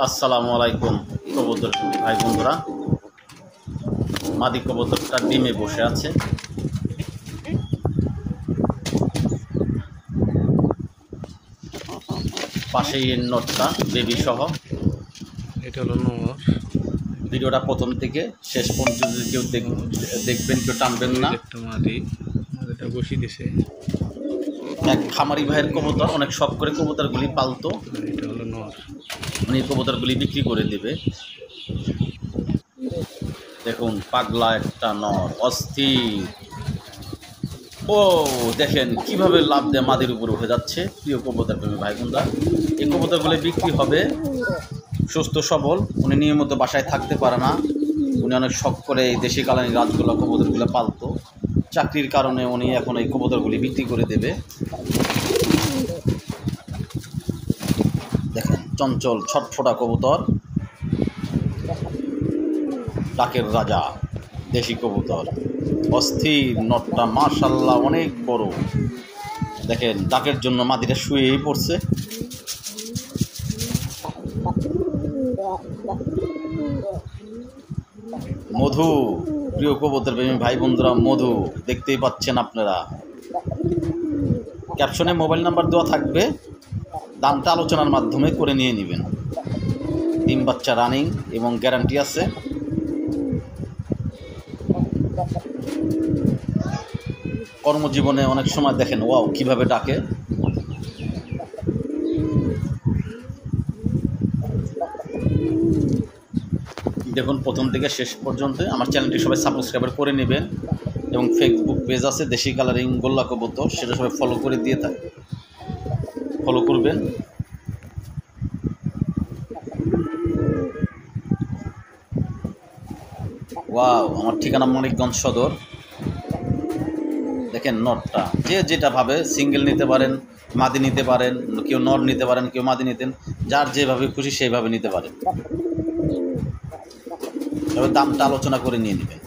আসসালামু আলাইকুম কবুতর ভাই বন্ধুরা। মাদি কবুতরটা ডিমে বসে আছে। পাশেই এর নটটা বেবি সহ। এটা হলো নর। ভিডিওটা প্রথম থেকে শেষ পর্যন্ত যদি কেউ দেখবেন, কেউ টানবেন না। একটা মাদিটা বসিয়ে দিছে। এক খামারি ভাইয়ের কবুতর, অনেক শখ করে কবুতরগুলি পালতো। এটা হলো নর। উনি কবুতরগুলি বিক্রি করে দেবে। দেখুন পাগলা একটা নর, অস্থির। ও দেখেন কিভাবে লাভ দেয়, মাদির উপর উঠে যাচ্ছে। প্রিয় কবুতর প্রেমী ভাই বোনরা, এই কবুতরগুলি বিক্রি হবে। সুস্থ সবল, উনি নিয়মিত বাসায় থাকতে পারে না। উনি অনেক শখ করে এই দেশি কালানি গাছগুলো কবুতরগুলো পালতো। চাকরির কারণে উনি এখন এই কবুতরগুলি বিক্রি করে দেবে। দেখেন চঞ্চল ছটফটা কবুতর, ডাকের রাজা, দেশি কবুতর, অস্থির নটটা মাশাআল্লাহ অনেক বড়। দেখেন ডাকের জন্য মাদিটা শুয়েই পড়ছে। মধু, প্রিয় কবুতর প্রেমী ভাই বন্ধুরা, মধু দেখতেই পাচ্ছেন আপনারা। ক্যাপশনে মোবাইল নাম্বার দেওয়া থাকবে, দামটা আলোচনার মাধ্যমে করে নিয়ে নেবেন। ডিম বাচ্চা রানিং এবং গ্যারান্টি আছে। কর্মজীবনে অনেক সময় দেখেন ওয়াও কিভাবে ডাকে। দেখুন প্রথম থেকে শেষ পর্যন্ত আমার চ্যানেলটি সবাই সাবস্ক্রাইব করে নেবেন, এবং ফেসবুক পেজ আছে দেশি কালারিং গোল্লা কবুতর, সেটা সবাই ফলো করে দিয়ে ফলো করবেন। ওয়াও, আমার ঠিকানা মানিকগঞ্জ সদর। দেখেন নটটা যে যেটা ভাবে সিঙ্গেল নিতে পারেন, মাদি নিতে পারেন, কেউ নর নিতে পারেন, কেউ মাদি নিতেন, যার যেভাবে খুশি সেইভাবে নিতে পারেন। তবে দামটা আলোচনা করে নিয়ে নেবেন।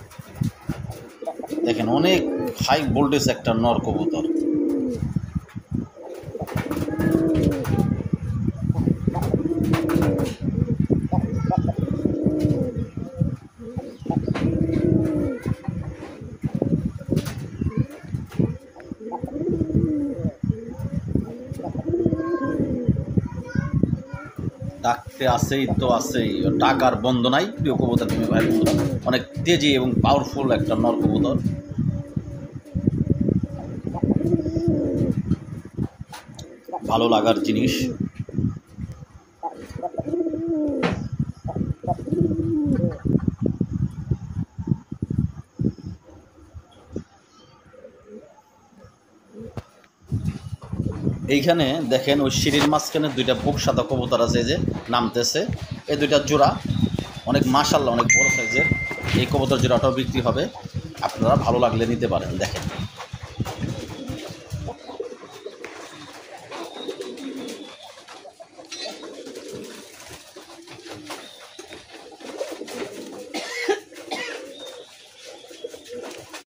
দেখেন অনেক হাই ভোল্টেজ একটা নর কবুতর। ডাকতে আসেই তো আসেই, ডাক আর বন্ধ নাই। প্রিয় কবুতর তুমি ভাই বন্ধুরা, অনেক তেজি এবং পাওয়ারফুল একটা নর কবুতর। ভালো লাগার জিনিস। এইখানে দেখেন ওই সিঁড়ির মাঝখানে দুইটা বুক সাদা কবুতর আছে, যে নামতেছে। এই দুইটা জোড়া অনেক মাশাআল্লাহ অনেক বড় সাইজের। এই কবুতর জোড়াটাও বিক্রি হবে, আপনারা ভালো লাগলে নিতে পারেন। দেখেন